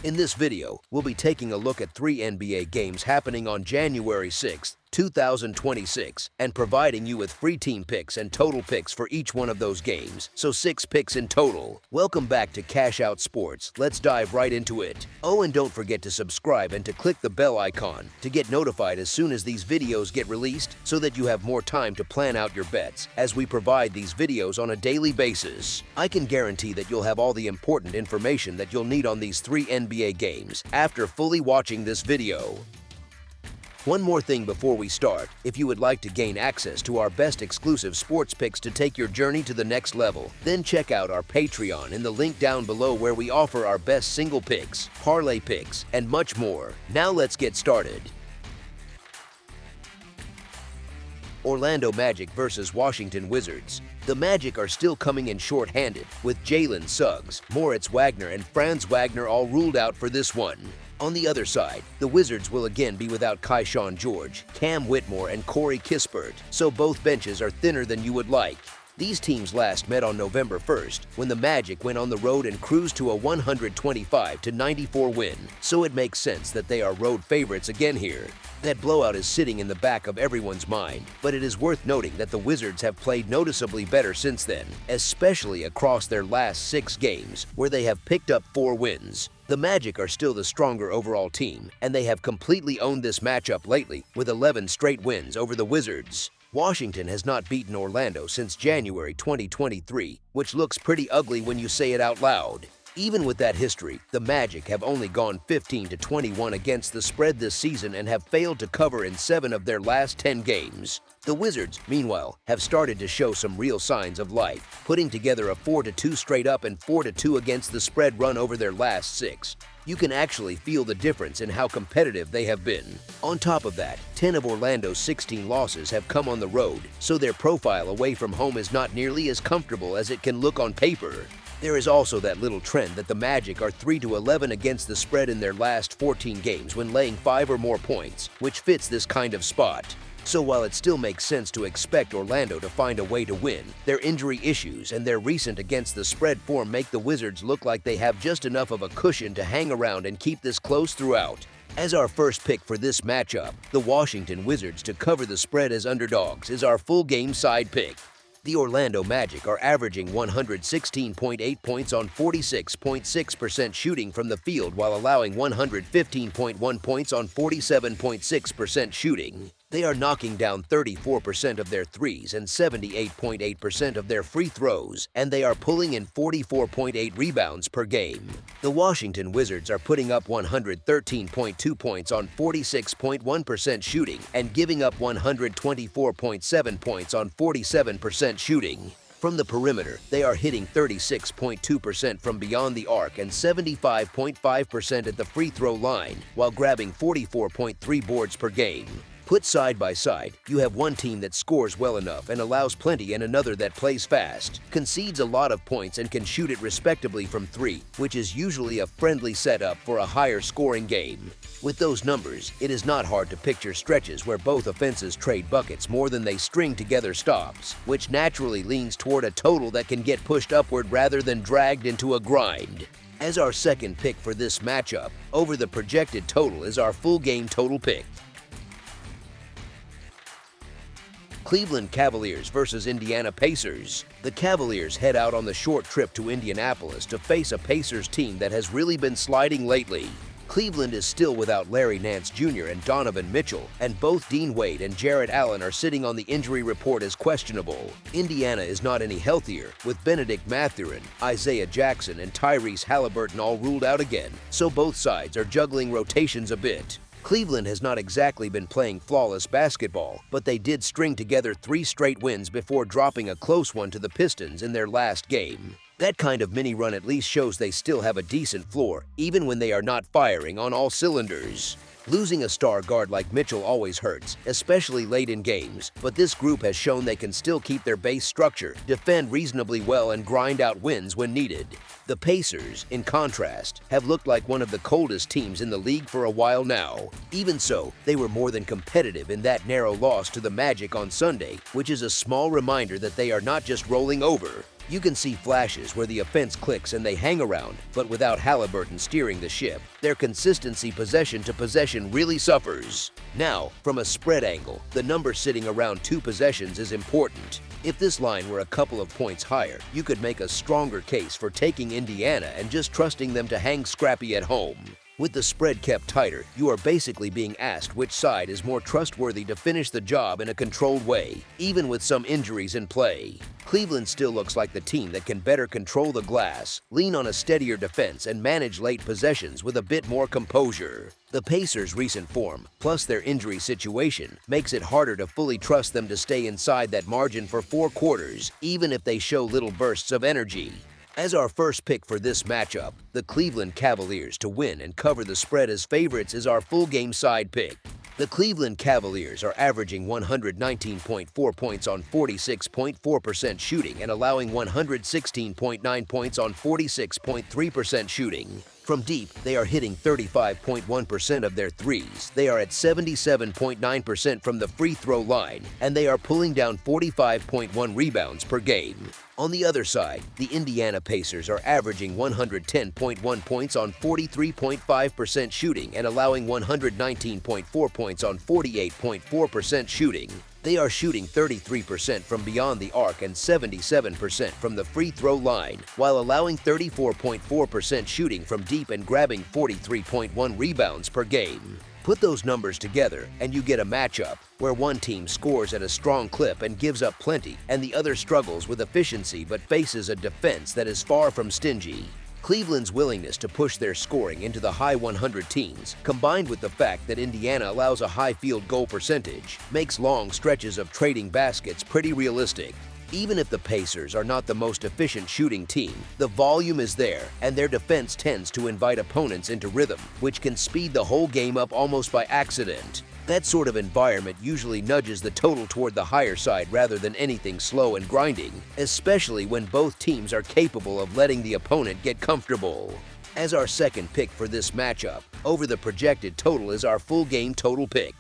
In this video, we'll be taking a look at 3 NBA games happening on January 6th, 2026, and providing you with free team picks and total picks for each one of those games, so 6 picks in total. Welcome back to Cash Out Sports. Let's dive right into it. Oh, and don't forget to subscribe and to click the bell icon to get notified as soon as these videos get released so that you have more time to plan out your bets as we provide these videos on a daily basis. I can guarantee that you'll have all the important information that you'll need on these 3 NBA games after fully watching this video. One more thing before we start, if you would like to gain access to our best exclusive sports picks to take your journey to the next level, then check out our Patreon in the link down below where we offer our best single picks, parlay picks, and much more. Now let's get started. Orlando Magic versus Washington Wizards. The Magic are still coming in short-handed, with Jalen Suggs, Moritz Wagner, and Franz Wagner all ruled out for this one. On the other side, the Wizards will again be without Keyshawn George, Cam Whitmore, and Corey Kispert, so both benches are thinner than you would like. These teams last met on November 1st, when the Magic went on the road and cruised to a 125-94 win, so it makes sense that they are road favorites again here. That blowout is sitting in the back of everyone's mind, but it is worth noting that the Wizards have played noticeably better since then, especially across their last 6 games, where they have picked up 4 wins. The Magic are still the stronger overall team, and they have completely owned this matchup lately with 11 straight wins over the Wizards. Washington has not beaten Orlando since January 2023, which looks pretty ugly when you say it out loud. Even with that history, the Magic have only gone 15-21 against the spread this season and have failed to cover in 7 of their last 10 games. The Wizards, meanwhile, have started to show some real signs of life, putting together a 4-2 straight up and 4-2 against the spread run over their last 6. You can actually feel the difference in how competitive they have been. On top of that, 10 of Orlando's 16 losses have come on the road, so their profile away from home is not nearly as comfortable as it can look on paper. There is also that little trend that the Magic are 3-11 against the spread in their last 14 games when laying 5 or more points, which fits this kind of spot. So while it still makes sense to expect Orlando to find a way to win, their injury issues and their recent against the spread form make the Wizards look like they have just enough of a cushion to hang around and keep this close throughout. As our first pick for this matchup, the Washington Wizards to cover the spread as underdogs is our full game side pick. The Orlando Magic are averaging 116.8 points on 46.6% shooting from the field while allowing 115.1 points on 47.6% shooting. They are knocking down 34% of their threes and 78.8% of their free throws, and they are pulling in 44.8 rebounds per game. The Washington Wizards are putting up 113.2 points on 46.1% shooting and giving up 124.7 points on 47% shooting. From the perimeter, they are hitting 36.2% from beyond the arc and 75.5% at the free throw line, while grabbing 44.3 boards per game. Put side by side, you have one team that scores well enough and allows plenty and another that plays fast, concedes a lot of points and can shoot it respectably from 3, which is usually a friendly setup for a higher scoring game. With those numbers, it is not hard to picture stretches where both offenses trade buckets more than they string together stops, which naturally leans toward a total that can get pushed upward rather than dragged into a grind. As our second pick for this matchup, over the projected total is our full game total pick. Cleveland Cavaliers versus Indiana Pacers. The Cavaliers head out on the short trip to Indianapolis to face a Pacers team that has really been sliding lately. Cleveland is still without Larry Nance Jr. and Donovan Mitchell, and both Dean Wade and Jarrett Allen are sitting on the injury report as questionable. Indiana is not any healthier, with Benedict Mathurin, Isaiah Jackson, and Tyrese Halliburton all ruled out again, so both sides are juggling rotations a bit. Cleveland has not exactly been playing flawless basketball, but they did string together 3 straight wins before dropping a close one to the Pistons in their last game. That kind of mini run at least shows they still have a decent floor, even when they are not firing on all cylinders. Losing a star guard like Mitchell always hurts, especially late in games, but this group has shown they can still keep their base structure, defend reasonably well, and grind out wins when needed. The Pacers, in contrast, have looked like one of the coldest teams in the league for a while now. Even so, they were more than competitive in that narrow loss to the Magic on Sunday, which is a small reminder that they are not just rolling over. You can see flashes where the offense clicks and they hang around, but without Halliburton steering the ship, their consistency possession to possession really suffers. Now, from a spread angle, the number sitting around 2 possessions is important. If this line were a couple of points higher, you could make a stronger case for taking Indiana and just trusting them to hang scrappy at home. With the spread kept tighter, you are basically being asked which side is more trustworthy to finish the job in a controlled way, even with some injuries in play. Cleveland still looks like the team that can better control the glass, lean on a steadier defense, and manage late possessions with a bit more composure. The Pacers' recent form, plus their injury situation, makes it harder to fully trust them to stay inside that margin for 4 quarters, even if they show little bursts of energy. As our first pick for this matchup, the Cleveland Cavaliers to win and cover the spread as favorites is our full game side pick. The Cleveland Cavaliers are averaging 119.4 points on 46.4% shooting and allowing 116.9 points on 46.3% shooting. From deep, they are hitting 35.1% of their threes. They are at 77.9% from the free throw line, and they are pulling down 45.1 rebounds per game. On the other side, the Indiana Pacers are averaging 110.1 points on 43.5% shooting and allowing 119.4 points on 48.4% shooting. They are shooting 33% from beyond the arc and 77% from the free throw line, while allowing 34.4% shooting from deep and grabbing 43.1 rebounds per game. Put those numbers together and you get a matchup where one team scores at a strong clip and gives up plenty, and the other struggles with efficiency but faces a defense that is far from stingy. Cleveland's willingness to push their scoring into the high 100 teens, combined with the fact that Indiana allows a high field goal percentage, makes long stretches of trading baskets pretty realistic. Even if the Pacers are not the most efficient shooting team, the volume is there, and their defense tends to invite opponents into rhythm, which can speed the whole game up almost by accident. That sort of environment usually nudges the total toward the higher side rather than anything slow and grinding, especially when both teams are capable of letting the opponent get comfortable. As our second pick for this matchup, over the projected total is our full game total pick.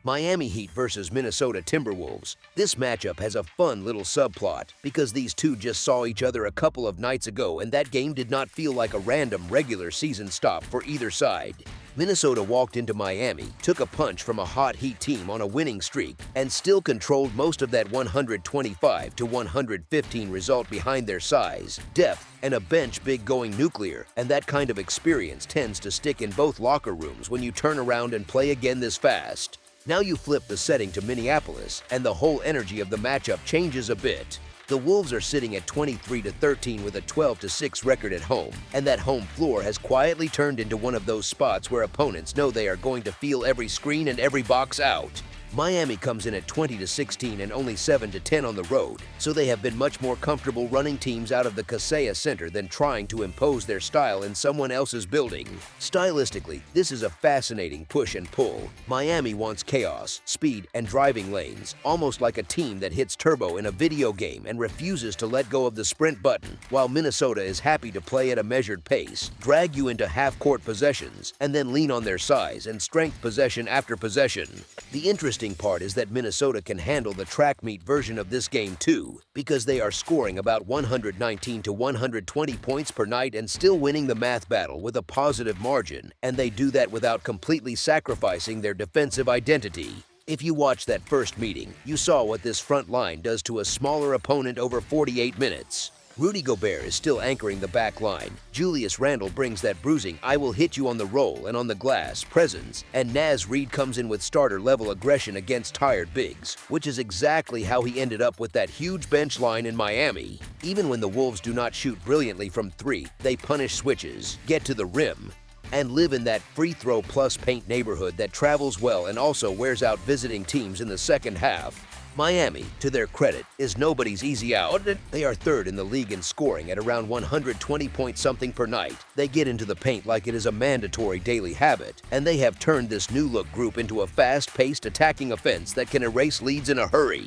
Miami Heat versus Minnesota Timberwolves. This matchup has a fun little subplot because these two just saw each other a couple of nights ago, and that game did not feel like a random regular season stop for either side. Minnesota walked into Miami, took a punch from a hot Heat team on a winning streak, and still controlled most of that 125 to 115 result behind their size, depth, and a bench big going nuclear, and that kind of experience tends to stick in both locker rooms when you turn around and play again this fast. Now you flip the setting to Minneapolis, and the whole energy of the matchup changes a bit. The Wolves are sitting at 23-13 with a 12-6 record at home, and that home floor has quietly turned into one of those spots where opponents know they are going to feel every screen and every box out. Miami comes in at 20-16 and only 7-10 on the road, so they have been much more comfortable running teams out of the Kaseya Center than trying to impose their style in someone else's building. Stylistically, this is a fascinating push and pull. Miami wants chaos, speed, and driving lanes, almost like a team that hits turbo in a video game and refuses to let go of the sprint button, while Minnesota is happy to play at a measured pace, drag you into half-court possessions, and then lean on their size and strength possession after possession. The interesting part is that Minnesota can handle the track meet version of this game too, because they are scoring about 119 to 120 points per night and still winning the math battle with a positive margin, and they do that without completely sacrificing their defensive identity. If you watched that first meeting, you saw what this front line does to a smaller opponent over 48 minutes. Rudy Gobert is still anchoring the back line. Julius Randle brings that bruising "I will hit you on the roll and on the glass" presence, and Naz Reid comes in with starter-level aggression against tired bigs, which is exactly how he ended up with that huge bench line in Miami. Even when the Wolves do not shoot brilliantly from three, they punish switches, get to the rim, and live in that free throw plus paint neighborhood that travels well and also wears out visiting teams in the second half. Miami, to their credit, is nobody's easy out. They are third in the league in scoring at around 120 point something per night. They get into the paint like it is a mandatory daily habit, and they have turned this new look group into a fast-paced attacking offense that can erase leads in a hurry.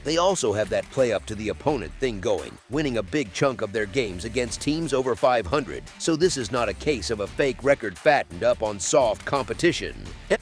They also have that play up to the opponent thing going, winning a big chunk of their games against teams over 500, so this is not a case of a fake record fattened up on soft competition.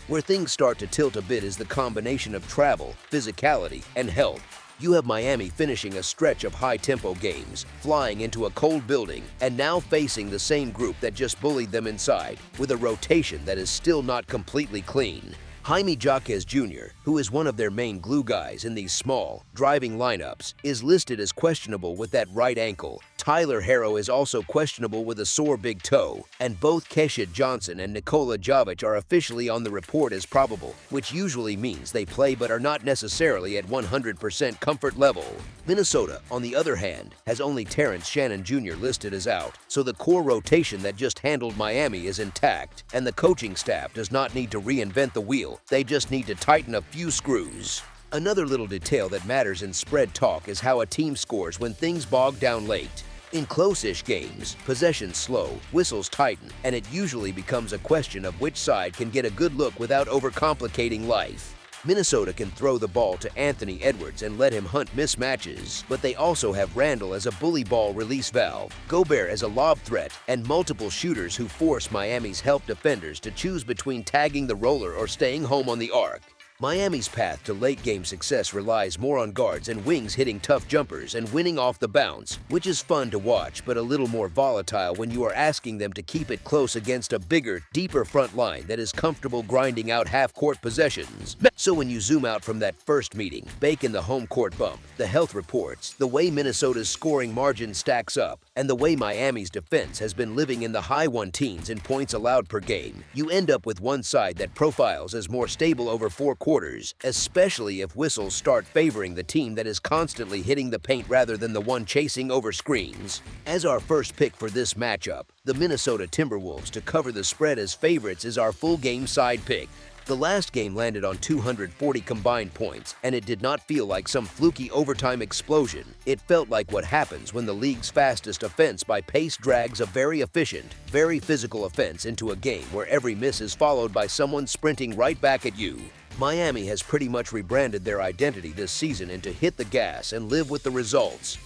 Where things start to tilt a bit is the combination of travel, physicality, and health. You have Miami finishing a stretch of high-tempo games, flying into a cold building, and now facing the same group that just bullied them inside, with a rotation that is still not completely clean. Jaime Jaquez Jr., who is one of their main glue guys in these small, driving lineups, is listed as questionable with that right ankle. Tyler Herro is also questionable with a sore big toe, and both Keshad Johnson and Nikola Jovic are officially on the report as probable, which usually means they play but are not necessarily at 100% comfort level. Minnesota, on the other hand, has only Terrence Shannon Jr. listed as out, so the core rotation that just handled Miami is intact, and the coaching staff does not need to reinvent the wheel, they just need to tighten a few screws. Another little detail that matters in spread talk is how a team scores when things bog down late. In close-ish games, possessions slow, whistles tighten, and it usually becomes a question of which side can get a good look without overcomplicating life. Minnesota can throw the ball to Anthony Edwards and let him hunt mismatches, but they also have Randall as a bully ball release valve, Gobert as a lob threat, and multiple shooters who force Miami's help defenders to choose between tagging the roller or staying home on the arc. Miami's path to late-game success relies more on guards and wings hitting tough jumpers and winning off the bounce, which is fun to watch but a little more volatile when you are asking them to keep it close against a bigger, deeper front line that is comfortable grinding out half-court possessions. So when you zoom out from that first meeting, bake in the home court bump, the health reports, the way Minnesota's scoring margin stacks up, and the way Miami's defense has been living in the high 1-teens in points allowed per game, you end up with one side that profiles as more stable over 4 quarters, especially if whistles start favoring the team that is constantly hitting the paint rather than the one chasing over screens. As our first pick for this matchup, the Minnesota Timberwolves to cover the spread as favorites is our full game side pick. The last game landed on 240 combined points, and it did not feel like some fluky overtime explosion. It felt like what happens when the league's fastest offense by pace drags a very efficient, very physical offense into a game where every miss is followed by someone sprinting right back at you. Miami has pretty much rebranded their identity this season into hit the gas and live with the results.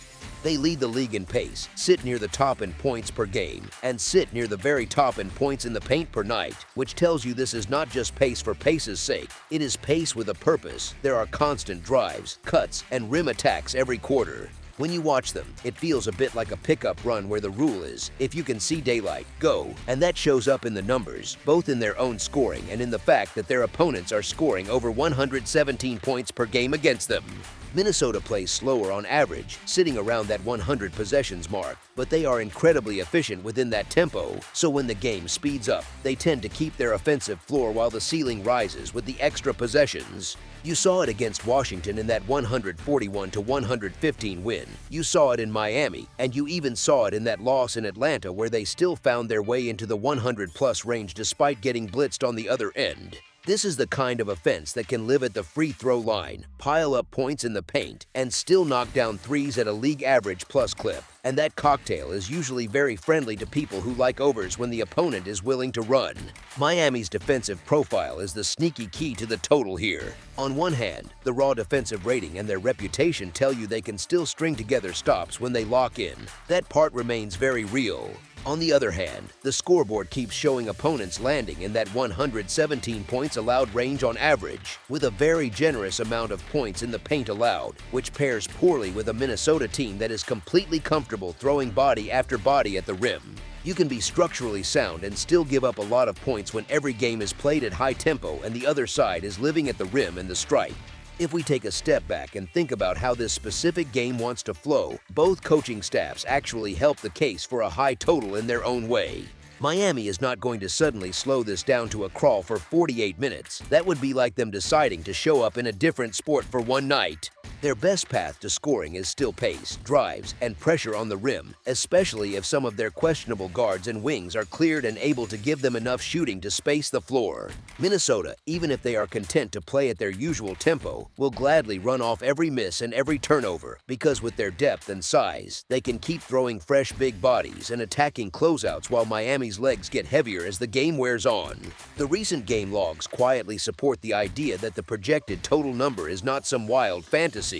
They lead the league in pace, sit near the top in points per game, and sit near the very top in points in the paint per night, which tells you this is not just pace for pace's sake. It is pace with a purpose. There are constant drives, cuts, and rim attacks every quarter. When you watch them, it feels a bit like a pickup run where the rule is, if you can see daylight, go. And that shows up in the numbers, both in their own scoring and in the fact that their opponents are scoring over 117 points per game against them. Minnesota plays slower on average, sitting around that 100 possessions mark, but they are incredibly efficient within that tempo, so when the game speeds up, they tend to keep their offensive floor while the ceiling rises with the extra possessions. You saw it against Washington in that 141-115 win. You saw it in Miami, and you even saw it in that loss in Atlanta where they still found their way into the 100-plus range despite getting blitzed on the other end. This is the kind of offense that can live at the free throw line, pile up points in the paint, and still knock down threes at a league average plus clip. And that cocktail is usually very friendly to people who like overs when the opponent is willing to run. Miami's defensive profile is the sneaky key to the total here. On one hand, the raw defensive rating and their reputation tell you they can still string together stops when they lock in. That part remains very real. On the other hand, the scoreboard keeps showing opponents landing in that 117 points allowed range on average, with a very generous amount of points in the paint allowed, which pairs poorly with a Minnesota team that is completely comfortable throwing body after body at the rim. You can be structurally sound and still give up a lot of points when every game is played at high tempo and the other side is living at the rim and the stripe. If we take a step back and think about how this specific game wants to flow, both coaching staffs actually help the case for a high total in their own way. Miami is not going to suddenly slow this down to a crawl for 48 minutes. That would be like them deciding to show up in a different sport for one night. Their best path to scoring is still pace, drives, and pressure on the rim, especially if some of their questionable guards and wings are cleared and able to give them enough shooting to space the floor. Minnesota, even if they are content to play at their usual tempo, will gladly run off every miss and every turnover because with their depth and size, they can keep throwing fresh big bodies and attacking closeouts while Miami's legs get heavier as the game wears on. The recent game logs quietly support the idea that the projected total number is not some wild fantasy.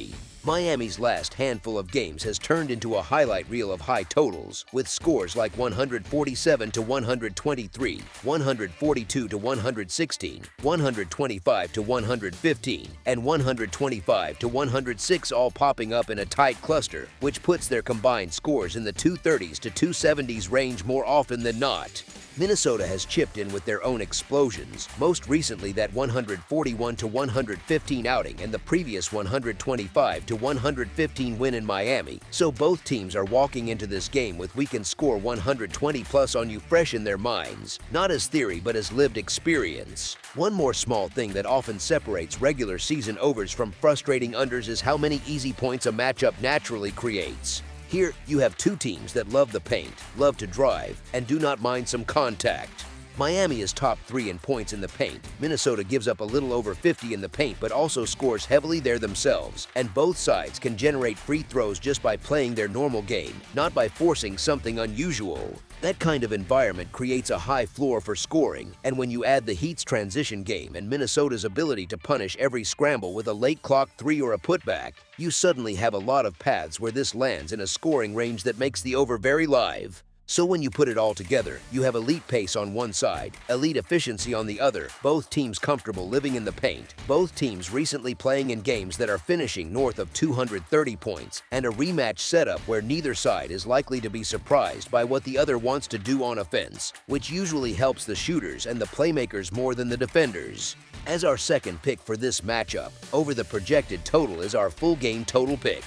Miami's last handful of games has turned into a highlight reel of high totals, with scores like 147 to 123, 142 to 116, 125 to 115, and 125 to 106 all popping up in a tight cluster, which puts their combined scores in the 230s to 270s range more often than not. Minnesota has chipped in with their own explosions, most recently that 141 to 115 outing and the previous 125 to 115 win in Miami, so both teams are walking into this game with we can score 120 plus on you fresh in their minds, not as theory but as lived experience. One more small thing that often separates regular season overs from frustrating unders is how many easy points a matchup naturally creates. Here, you have two teams that love the paint, love to drive, and do not mind some contact. Miami is top 3 in points in the paint. Minnesota gives up a little over 50 in the paint but also scores heavily there themselves, and both sides can generate free throws just by playing their normal game, not by forcing something unusual. That kind of environment creates a high floor for scoring, and when you add the Heat's transition game and Minnesota's ability to punish every scramble with a late clock 3 or a putback, you suddenly have a lot of paths where this lands in a scoring range that makes the over very live. So when you put it all together, you have elite pace on one side, elite efficiency on the other, both teams comfortable living in the paint, both teams recently playing in games that are finishing north of 230 points, and a rematch setup where neither side is likely to be surprised by what the other wants to do on offense, which usually helps the shooters and the playmakers more than the defenders. As our second pick for this matchup, over the projected total is our full game total pick.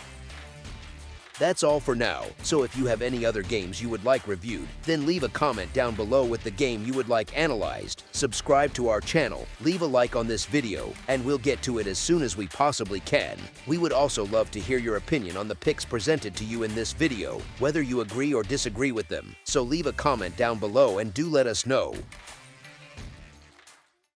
That's all for now, so if you have any other games you would like reviewed, then leave a comment down below with the game you would like analyzed, subscribe to our channel, leave a like on this video, and we'll get to it as soon as we possibly can. We would also love to hear your opinion on the picks presented to you in this video, whether you agree or disagree with them, so leave a comment down below and do let us know.